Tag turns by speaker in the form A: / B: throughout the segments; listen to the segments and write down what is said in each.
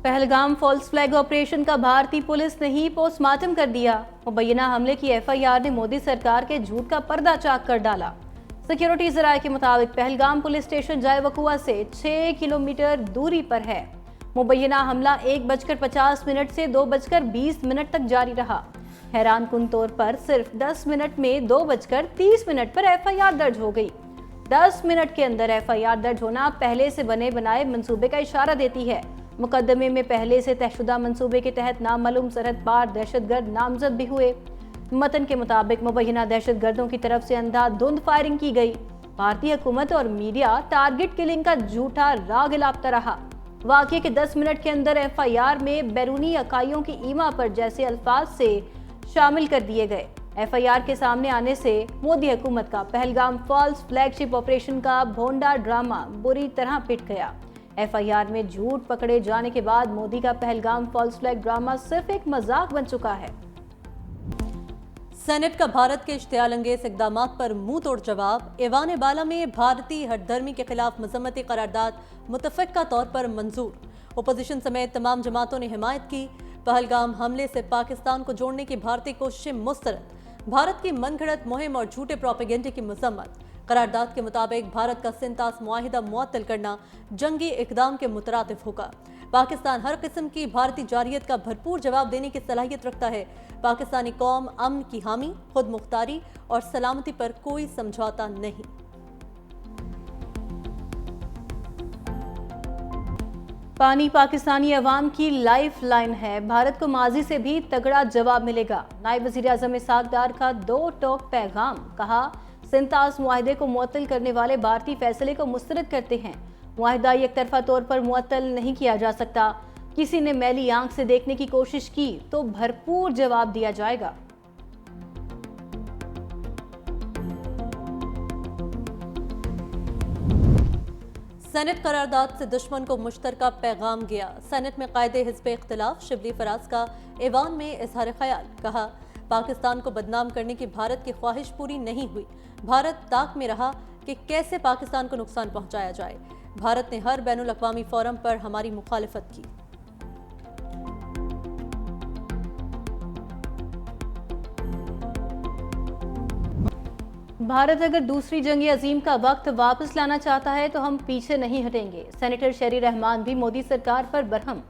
A: Pahalgam false flag operation का भारतीय police ने ही पोस्टमार्टम कर दिया। मुबैना हमले की एफआईआर ने मोदी सरकार के झूठ का पर्दा चाक कर डाला। सिक्योरिटी जराये के मुताबिक पहलगाम पुलिस स्टेशन जाय वकुआ से 6 किलोमीटर दूरी पर है। मुबैना हमला 1:50 से 2:20 तक जारी रहा। हैरान कुन तौर पर सिर्फ 10 मिनट में 2:30 पर एफआईआर दर्ज हो गई। 10 मिनट के अंदर एफआईआर दर्ज होना पहले से बने बनाए मंसूबे का इशारा देती है। मुकदमे में पहले से तयशुदा मंसूबे के तहत नामालूम सरहद पार दहशतगर्द नामजद भी हुए। मतन के मुताबिक मुबैना दहशतगर्दों की तरफ से अंधाधुंध फायरिंग की गई। भारतीय हुकूमत और मीडिया टारगेट किलिंग का झूठा राग लापता रहा। वाकये के 10 मिनट के अंदर एफआईआर में बैरूनी इकाइयों की ईमा पर जैसे अल्फाज से शामिल कर दिए गए। एफआईआर के सामने आने से मोदी हुकूमत का पहलगाम फॉल्स फ्लैगशिप ऑपरेशन का भोंडा ड्रामा बुरी तरह पिट गया। एफआईआर में झूठ पकड़े जाने के बाद मोदी का पहलगाम फॉल्स फ्लैग ड्रामा सिर्फ एक मजाक बन चुका है।
B: सेनेट का भारत के इश्तियाल अंगेज इकदामात पर मुंह तोड़ जवाब। ऐवान बाला में भारतीय हठधर्मी के खिलाफ मजम्मती करारदाद मुतफ़क्का तौर पर मंजूर। अपोजिशन समेत तमाम जमातों ने हिमायत की। पहलगाम हमले से पाकिस्तान को जोड़ने की भारतीय कोशिशें मुस्तरद। भारत की मनगढ़ंत मुहिम और झूठे प्रोपेगेंडे की मजम्मत। करारदाद के मुताबिक भारत का सिंतास मुआहिदा मुअत्तल करना जंगी इकदाम के मुतरातिफ होगा। पाकिस्तान हर किस्म की भारतीय जारियत का भरपूर जवाब देने की सलाहियत रखता है। पाकिस्तानी कौम अमन की हामी, खुद मुख्तारी और सलामती पर कोई समझौता नहीं।
A: पानी पाकिस्तानी अवाम की लाइफ लाइन है। भारत को माजी से भी तगड़ा जवाब मिलेगा। नायब वज़ीर आज़म इसहाक डार का 2 टोक पैगाम। कहा, सिंतास मुआहिदे को मुअत्तल करने वाले भारतीय फैसले को मुस्तरद करते हैं। मुआहिदा एक तरफा तौर पर मुअत्तल नहीं किया जा सकता। किसी ने मैली आंख से देखने की कोशिश की तो भरपूर जवाब दिया जाएगा।
B: सेनेट करारदाद से दुश्मन को मुश्तरका पैगाम गया। सेनेट में कायदे हिज़्ब इख्तिलाफ शिबली फराज का ऐवान में इजहार ख्याल। कहा, पाकिस्तान को बदनाम करने की भारत की ख्वाहिश पूरी नहीं हुई। भारत ताक में रहा कि कैसे पाकिस्तान को नुकसान पहुंचाया जाए। भारत ने हर बैनुल अक़वामी फोरम पर हमारी मुखालिफत की।
A: भारत अगर दूसरी जंग अजीम का वक्त वापस लाना चाहता है तो हम पीछे नहीं हटेंगे। सेनेटर शेरी रहमान भी मोदी सरकार पर बरहम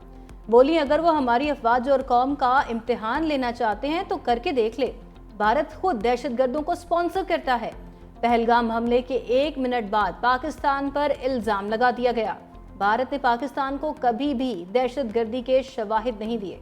A: बोली, अगर वो हमारी अफवाज और कौम का इम्तिहान लेना चाहते हैं तो करके देख ले। भारत खुद दहशतगर्दों को स्पॉन्सर करता है। पहलगाम हमले के 1 मिनट बाद पाकिस्तान पर इल्जाम लगा दिया गया। भारत ने पाकिस्तान को कभी भी दहशतगर्दी के शवाहिद नहीं दिए।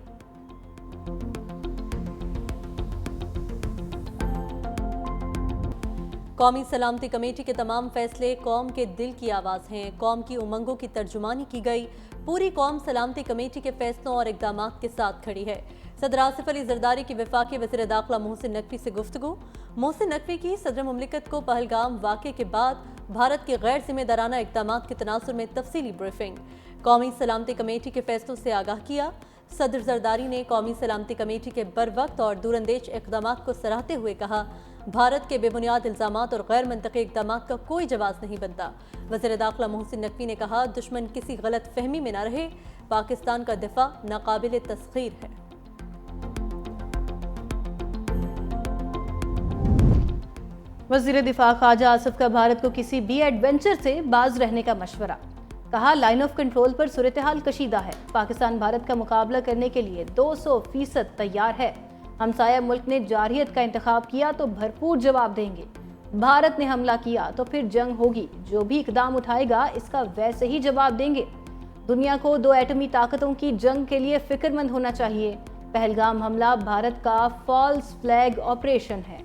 B: कौमी सलामती कमेटी के तमाम फैसले कौम के दिल की आवाज़ हैं। कौम की उमंगों की तर्जुमानी की गई। पूरी कौम सलामती कमेटी के फैसलों और इक़दामात के साथ खड़ी है। सदर आसिफ अली जरदारी की वफाकी वज़ीर दाखिला मोहसिन नकवी से गुफ्तगू। मोहसिन नकवी की सदर मुमलिकत को पहलगाम वाक़े के बाद भारत के गैर जिम्मेदाराना इक़दामात के तनासुर में तफसीली ब्रीफिंग। कौमी सलामती कमेटी के फैसलों से आगाह किया। सदर जरदारी ने कौमी सलामती कमेटी के बर वक्त और दूरंदेश इक़दामात को सराहते हुए कहा, भारत के बेबुनियाद इल्ज़ामात और गैर मंतकी इक़दामात का कोई जवाब नहीं बनता। वज़ीर दाखिला मोहसिन नकवी ने कहा, दुश्मन किसी गलत फहमी में न रहे। पाकिस्तान का दिफा नाकाबिल तस्खीर है।
A: वज़ीर दिफा ख्वाजा आसिफ का भारत को किसी भी एडवेंचर से बाज रहने का मशवरा। कहा, लाइन ऑफ कंट्रोल पर सूरत हाल कशीदा है। पाकिस्तान भारत का मुकाबला करने के लिए 200% तैयार है। हमसाया मुल्क ने जारहियत का इंतखाब किया तो भरपूर जवाब देंगे। भारत ने हमला किया तो फिर जंग होगी। जो भी इकदाम उठाएगा इसका वैसे ही जवाब देंगे। दुनिया को 2 एटमी ताकतों की जंग के लिए फिक्रमंद होना चाहिए। पहलगाम हमला भारत का फॉल्स फ्लैग ऑपरेशन है।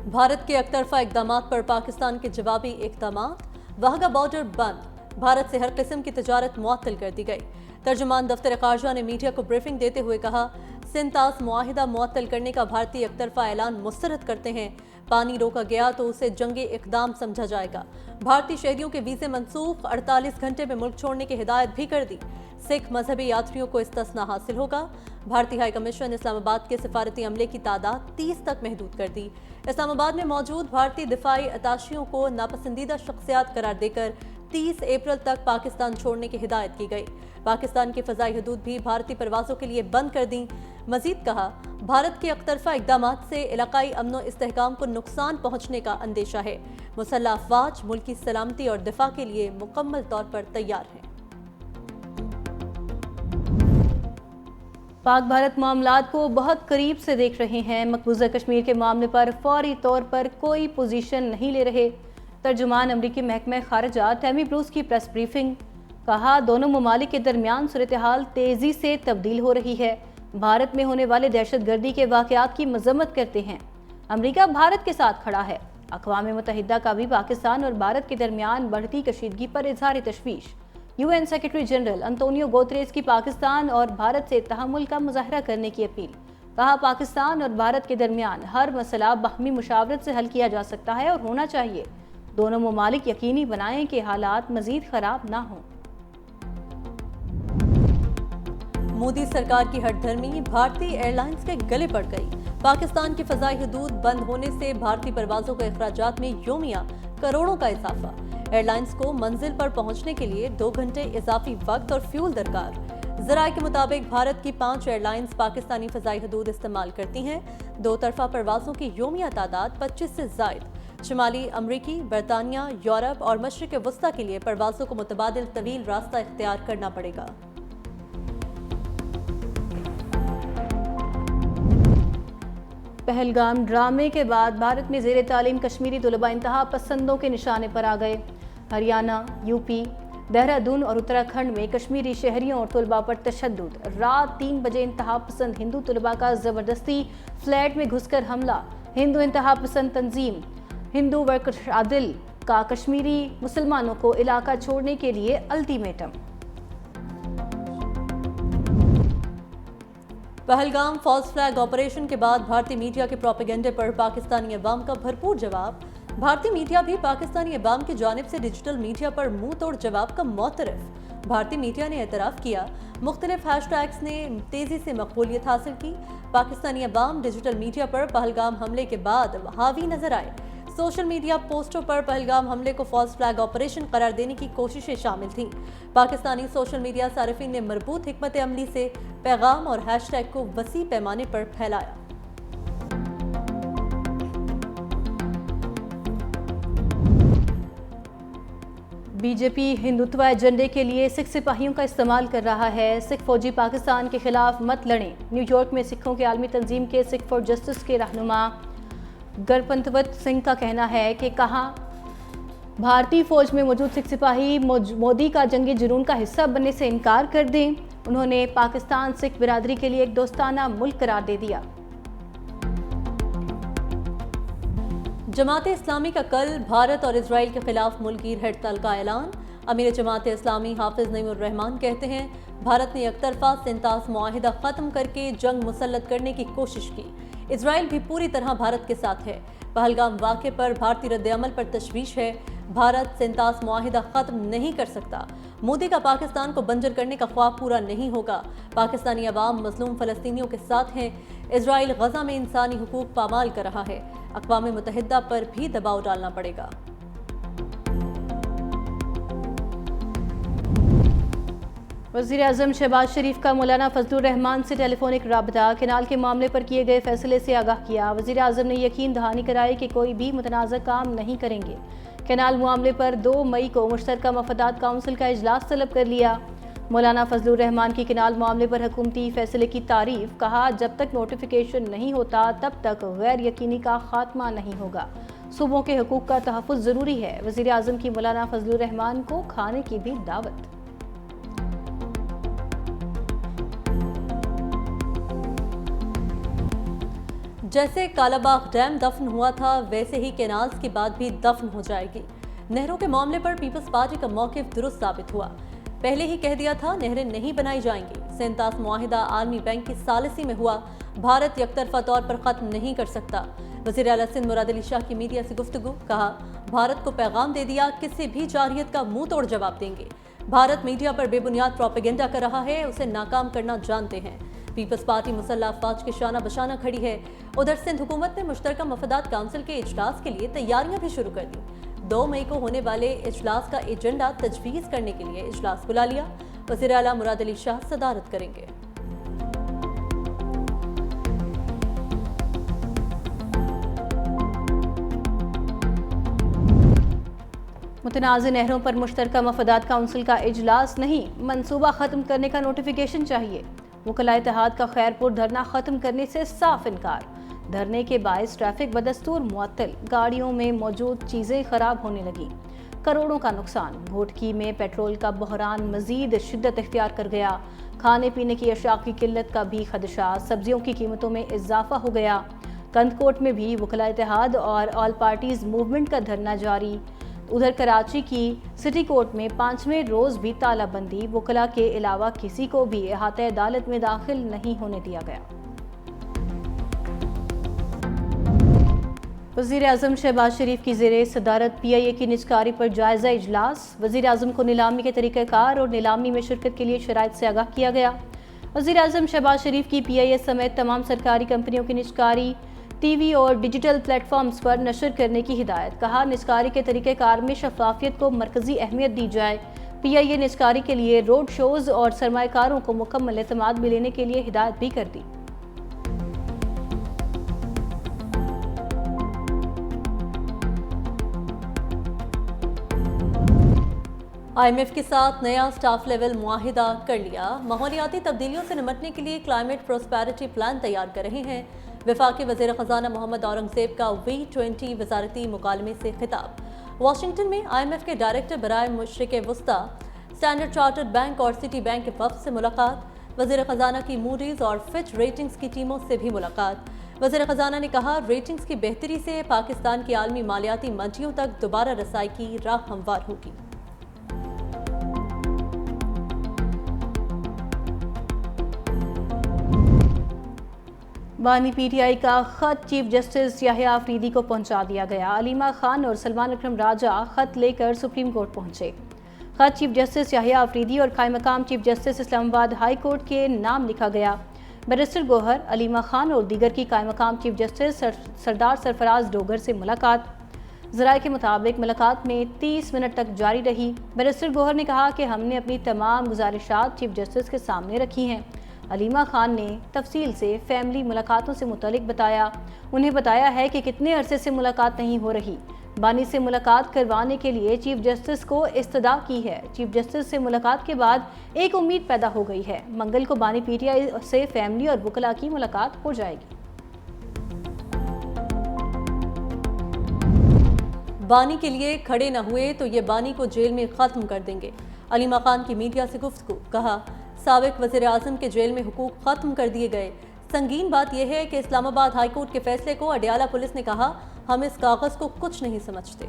B: भारत के एकतरफा इक़दामात पर पाकिस्तान के जवाबी इक़दामात। वाहगा बॉर्डर बंद। भारत से हर किस्म की तजारत मुअत्तल कर दी गई। तर्जुमान दफ्तर खारजा ने मीडिया को ब्रीफिंग देते हुए कहा, सिंतास मुआहिदा मुअत्तल करने का भारतीय एकतरफा ऐलान मुस्तरद करते हैं। पानी रोका गया तो उसे जंगी इक़दाम समझा जाएगा। भारतीय शहरियों के वीज़े मनसूख। 48 घंटे में मुल्क छोड़ने की हिदायत भी कर दी। सिख मजहबी यात्रियों को इस्तिस्ना हासिल होगा। भारतीय हाई कमीशन इस्लामाबाद के सिफारती अमले की तादाद 30 तक महदूद कर दी। इस्लामाबाद में मौजूद भारतीय दिफाई अताशियों को नापसंदीदा शख्सियात करार देकर 30 अप्रैल तक पाकिस्तान छोड़ने की हिदायत की गई। पाकिस्तान की फ़ज़ाई हदूद भी भारतीय परवाज़ों के लिए बंद कर दी। मजीद कहा, भारत के एकतरफा इक़दामात से इलाकाई अमन व इस्तेहकाम को नुकसान पहुँचने का अंदेशा है। मुसल्लह अफ़वाज मुल्क की सलामती और दिफा के लिए मुकम्मल तौर पर तैयार हैं।
A: पाक भारत मामलात को बहुत करीब से देख रहे हैं। मकबूजा कश्मीर के मामले पर फौरी तौर पर कोई पोजीशन नहीं ले रहे। तर्जुमान अमरीकी महकमा खारजा टैमी ब्रूस की प्रेस ब्रीफिंग। कहा, दोनों ममालिक के दरमियान सूरत-ए-हाल तेज़ी से तब्दील हो रही है। भारत में होने वाले दहशतगर्दी के वाक़यात की मज़म्मत करते हैं। अमरीका भारत के साथ खड़ा है। अक़वाम मुत्तहिदा का भी पाकिस्तान और भारत के दरमियान बढ़ती कशीदगी पर इज़हार तशवीश। UN secretary general Antonio Guterres की पाकिस्तान और भारत से तहम्मुल का मुज़ाहरा करने की अपील। कहा, पाकिस्तान और भारत के दरमियान हर मसला बाहमी मुशावरत से हल किया जा सकता है और होना चाहिए। दोनों ममालिक यकीनी बनाएं कि हालात मज़ीद ख़राब ना हों।
B: मोदी सरकार की हठधर्मी भारतीय एयरलाइंस के गले पड़ गई। पाकिस्तान की फ़ज़ाई हदूद बंद होने से भारतीय परवाज़ों के अखराजात में योमिया करोड़ों का इजाफा। एयरलाइंस को मंजिल पर पहुंचने के लिए 2 घंटे इजाफी वक्त और फ्यूल दरकार। ज़राए के मुताबिक भारत की 5 एयरलाइंस पाकिस्तानी फ़ज़ाई हदूद इस्तेमाल करती हैं। 2 तरफ़ा परवाज़ों की योमिया तादाद 25 से ज़ायद। शुमाली अमरीकी, बरतानिया, यूरोप और मशरिक़ वस्ता के लिए परवाज़ों को मुतबादिल तवील रास्ता इख्तियार करना पड़ेगा।
A: पहलगाम ड्रामे के बाद भारत में ज़ेर तालीम कश्मीरी तलबा इंतहा पसंदों के निशाने पर आ गए। हरियाणा, यूपी, देहरादून और उत्तराखंड में कश्मीरी शहरियों और तलबा पर तशद्दुद। रात 3 बजे इंतहा पसंद हिंदू तलबा का ज़बरदस्ती फ्लैट में घुसकर हमला। हिंदू इंतहा पसंद तंजीम हिंदू वर्कर्स आदिल का कश्मीरी मुसलमानों को इलाका छोड़ने के लिए ultimatum.
B: Pahalgam false flag operation के बाद भारतीय मीडिया के प्रोपेगेंडे पर पाकिस्तानी अवाम का भरपूर जवाब। भारतीय मीडिया भी पाकिस्तानी अवाम की जानिब से डिजिटल मीडिया पर मुंह तोड़ जवाब का मोतरफ। भारतीय मीडिया ने एतराफ़ किया, मुख्तलिफ हैशटैग्स ने तेज़ी से मकबूलियत हासिल की। पाकिस्तानी अवाम डिजिटल मीडिया पर पहलगाम हमले के बाद हावी नजर आए। सोशल मीडिया पोस्टों पर पहलगाम हमले को फॉल्स फ्लैग ऑपरेशन करार देने की कोशिशें शामिल थीं। पाकिस्तानी सोशल मीडिया सारिफीन ने मरबूत हिकमत अमली से पैगाम और हैशटैग को वसी पैमाने पर फैलाया।
A: बीजेपी हिंदुत्व एजेंडे के लिए सिख सिपाहियों का इस्तेमाल कर रहा है। सिख फौजी पाकिस्तान के खिलाफ मत लड़ें। न्यूयॉर्क में सिखों के आलमी तंजीम के सिख फॉर जस्टिस के रहनुमा गरपंतवत सिंह का कहना है कि कहा, भारतीय फौज में मौजूद सिख सिपाही मोदी का जंगी जुनून का हिस्सा बनने से इनकार कर दें। उन्होंने पाकिस्तान सिख बिरादरी के लिए एक दोस्ताना मुल्क करार दे दिया।
B: जमात इस्लामी का कल भारत और इजराइल के खिलाफ मुल्की हड़ताल का ऐलान। अमीर जमात इस्लामी हाफिज नईमुर रहमान कहते हैं, भारत ने एकतरफा सिंतास मुआहिदा खत्म करके जंग मुसल्लत करने की कोशिश की। इजराइल भी पूरी तरह भारत के साथ है। पहलगाम वाक़े पर भारतीय रद्द-ए-अमल पर तशवीश है। भारत सिंतास मुआहिदा खत्म नहीं कर सकता। मोदी का पाकिस्तान को बंजर करने का ख्वाब पूरा नहीं होगा। पाकिस्तानी अवाम मजलूम फ़लस्तीनियों के साथ हैं। इजराइल गजा में इंसानी हुकूक पामाल कर रहा है। अक़वाम मुत्तहिदा पर भी दबाव डालना पड़ेगा।
A: वज़ीर-ए-आज़म शहबाज शरीफ का मौलाना फजलुर रहमान से टेलीफोनिक राबता। केनाल के मामले पर किए गए फैसले से आगाह किया। वज़ीर-ए-आज़म ने यकीन दहानी कराई कि कोई भी मुतनाज़ा काम नहीं करेंगे। केनाल मामले पर 2 मई को मुश्तरका मफादात काउंसिल का इजलास तलब कर लिया। मौलाना फजलुर रहमान की केनाल मामले पर हुकूमती फैसले की तारीफ। कहा, जब तक नोटिफिकेशन नहीं होता तब तक गैर यकीनी का खात्मा नहीं होगा। सूबों के हकूक़ का तहफ़्फ़ुज़ ज़रूरी है। वज़ीर-ए-आज़म की मौलाना फजलुर रहमान को खाने की भी दावत।
B: जैसे कालाबाग डैम दफन हुआ था, वैसे ही कैनाल्स की बात भी दफन हो जाएगी। नहरों के मामले पर पीपल्स पार्टी का मौक़िफ़ दुरुस्त साबित हुआ। पहले ही कह दिया था नहरें नहीं बनाई जाएंगी। सिंतास मुआहिदा आर्मी बैंक की सालिसी में हुआ। भारत यकतरफा तौर पर ख़त्म नहीं कर सकता। वज़ीर आला सिंध मुराद अली शाह की मीडिया से गुफ्तगू। कहा, भारत को पैगाम दे दिया, किसी भी जारहियत का मुंह तोड़ जवाब देंगे। भारत मीडिया पर बेबुनियाद प्रोपेगेंडा कर रहा है, उसे नाकाम करना जानते हैं। पीपल्स पार्टी मुसल्लह अफवाज के शाना बशाना खड़ी है। उधर सिंध हुकूमत ने मुश्तरका मफादात काउंसिल के इजलास के लिए तैयारियां भी शुरू कर दी। 2 मई को होने वाले इजलास का एजेंडा तजवीज़ करने के लिए इजलास बुला लिया। वज़ीर आला मुराद अली शाह सदारत करेंगे।
A: मुतनाज़ नहरों पर मुश्तरका मफादात काउंसिल का इजलास नहीं, मंसूबा ख़त्म करने का नोटिफिकेशन चाहिए। वकला इत्तेहाद का खैरपुर धरना ख़त्म करने से साफ इनकार। धरने के बायस ट्रैफिक बदस्तूर मुअत्तल, गाड़ियों में मौजूद चीज़ें ख़राब होने लगी, करोड़ों का नुकसान। घोटकी में पेट्रोल का बहरान मज़ीद शिद्दत इख्तियार कर गया। खाने पीने की अशिया की किल्लत का भी खदशा, सब्जियों की कीमतों में इजाफा हो गया। कंदकोट में भी वकला इत्तेहाद और ऑल पार्टीज़ मूवमेंट का धरना जारी। उधर कराची की सिटी कोर्ट में 5वें रोज़ भी तालाबंदी, वकला के अलावा किसी को भी अहाते अदालत में दाखिल नहीं होने दिया गया। वज़ीर आज़म शहबाज शरीफ की ज़ेरे सदारत PIA की निजकारी पर जायज़ा इजलास। वज़ीर आज़म को नीलामी के तरीक़ाकार और नीलामी में शिरकत के लिए शराइत से आगाह किया गया। वज़ीर आज़म शहबाज शरीफ की PIA समेत तमाम सरकारी कंपनियों की निजकारी TV और डिजिटल प्लेटफॉर्म्स पर नशर करने की हिदायत। कहा, निजकारी के तरीक़ेकार में शफाफियत को मरकज़ी अहमियत दी जाए। PIA निजकारी के लिए रोड शोज़ और सरमायाकारों को मुकम्मल एतमाद में लेने के लिए हिदायत भी कर दी।
B: IMF के साथ नया स्टाफ लेवल मुआहिदा कर लिया। माहौलियाती तब्दीलियों से निपटने के लिए क्लाइमेट प्रोस्पेरिटी प्लान तैयार कर रहे हैं। वफाकी वज़ीर ख़ज़ाना मोहम्मद औरंगज़ेब का V20 वज़ारती मुकालमे से खिताब। वाशिंगटन में IMF के डायरेक्टर बराए मशरिक़ वस्ता, स्टैंडर्ड चार्टर्ड बैंक और सिटी बैंक के वफ़द से मुलाकात। वज़ीर ख़ज़ाना की मूडीज़ और फिच रेटिंग्स की टीमों से भी मुलाकात। वज़ीर ख़ज़ाना ने कहा, रेटिंग्स की बेहतरी से पाकिस्तान की आलमी मालियाती मंडियों तक दोबारा रसाई की राह हमवार होगी।
A: बानी PTI का खत चीफ जस्टिस याहिया आफरीदी को पहुंचा दिया गया। अलीमा खान और सलमान अकरम राजा खत लेकर सुप्रीम कोर्ट पहुंचे। खत चीफ जस्टिस याहिया आफरीदी और कायम मकाम chief justice Islamabad high court के नाम लिखा गया। बैरिस्टर गोहर, अलीमा खान और दीगर की कायम मकाम चीफ जस्टिस सरदार सरफराज डोगर से मुलाकात। ज़राए के मुताबिक मुलाकात में 30 मिनट तक जारी रही। बैरिस्टर गोहर ने कहा कि हमने अपनी तमाम गुजारिशात चीफ जस्टिस के सामने रखी हैं। अलीमा खान ने तफसील से फैमिली मुलाकातों से मुतलिक बताया। उन्हें बताया है कि कितने अरसे से मुलाकात नहीं हो रही। बानी से मुलाकात करवाने के लिए चीफ जस्टिस को इस्तदा की है। चीफ जस्टिस से मुलाकात के बाद एक उम्मीद पैदा हो गई है, मंगल को बानी PTI से फैमिली और वकला की मुलाकात हो जाएगी।
B: बानी के लिए खड़े न हुए तो ये बानी को जेल में ख़त्म कर देंगे। अलीमा खान की मीडिया से गुफ्तगू। कहा, साबिक वज़ीर आज़म के जेल में हुकूक ख़त्म कर दिए गए। संगीन बात यह है कि इस्लामाबाद हाई कोर्ट के फैसले को अडियाला पुलिस ने कहा, हम इस कागज़ को कुछ नहीं समझते।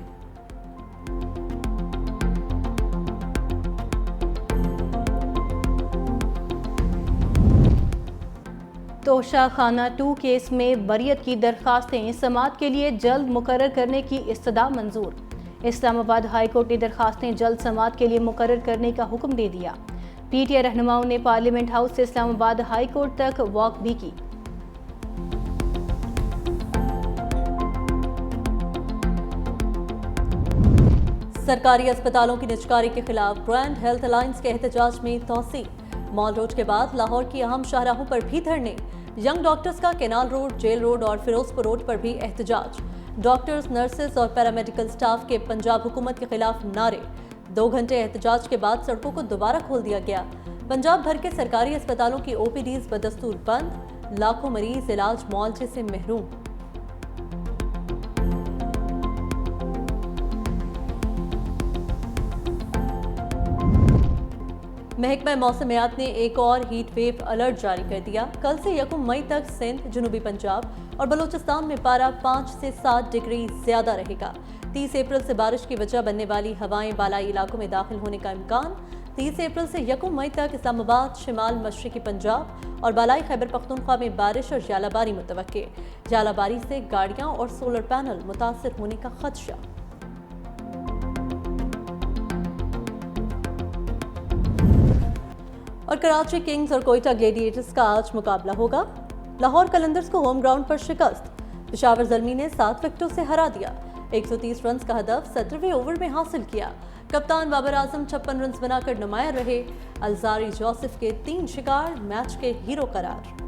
A: तोशा खाना 2 केस में बरियत की दरखास्तें समाअत के लिए जल्द मुकर्रर करने की इस्तदा मंजूर। इस्लामाबाद हाई कोर्ट ने दरखास्तें जल्द समाअत के लिए मुकर्रर करने का हुक्म दे दिया। PTI रहनुमाओं ने पार्लियामेंट हाउस से इस्लामाबाद हाई कोर्ट तक वॉक भी की।
B: सरकारी अस्पतालों की निजकारी के खिलाफ ग्रैंड हेल्थ अलायंस के एहतजाज में तोसी। मॉल रोड के बाद लाहौर की अहम शाहराहों पर भी धरने। यंग डॉक्टर्स का केनाल रोड, जेल रोड और फिरोजपुर रोड पर भी एहतजाज। डॉक्टर्स, नर्सेज और पैरामेडिकल स्टाफ के पंजाब हुकूमत के खिलाफ नारे। 2 घंटे एहतजाज के बाद सड़कों को दोबारा खोल दिया गया। पंजाब भर के सरकारी अस्पतालों की OPDs बदस्तूर बंद। लाखों मरीज इलाज मुआवजे से महरूम। महकमा मौसमियात ने एक और हीट वेव अलर्ट जारी कर दिया। कल से 1 मई तक सिंध, जनूबी पंजाब और बलूचिस्तान में पारा 5 से 7 डिग्री ज्यादा रहेगा। 30 अप्रैल से बारिश की वजह बनने वाली हवाएं बालाई इलाकों में दाखिल होने का इम्कान। 30 अप्रैल से 1 मई तक इस्लामाबाद, शिमाल मशरकी पंजाब और बालाई खैबर पख्तूनख्वा में बारिश और जालाबारी मुतवक्के। जालाबारी से गाड़ियां और सोलर पैनल मुतासर होने का खदशा। और कराची किंग्स और कोयटा ग्लेडिएटर्स का आज मुकाबला होगा। लाहौर कलंदर्स को होम ग्राउंड पर शिकस्त। पेशावर ज़ल्मी ने 7 विकेटों से हरा दिया। 130 रन्स का हदफ 17वें ओवर में हासिल किया। कप्तान बाबर आजम 56 रन्स बनाकर नुमाया रहे। अलजारी जोसेफ के 3 शिकार मैच के हीरो करार।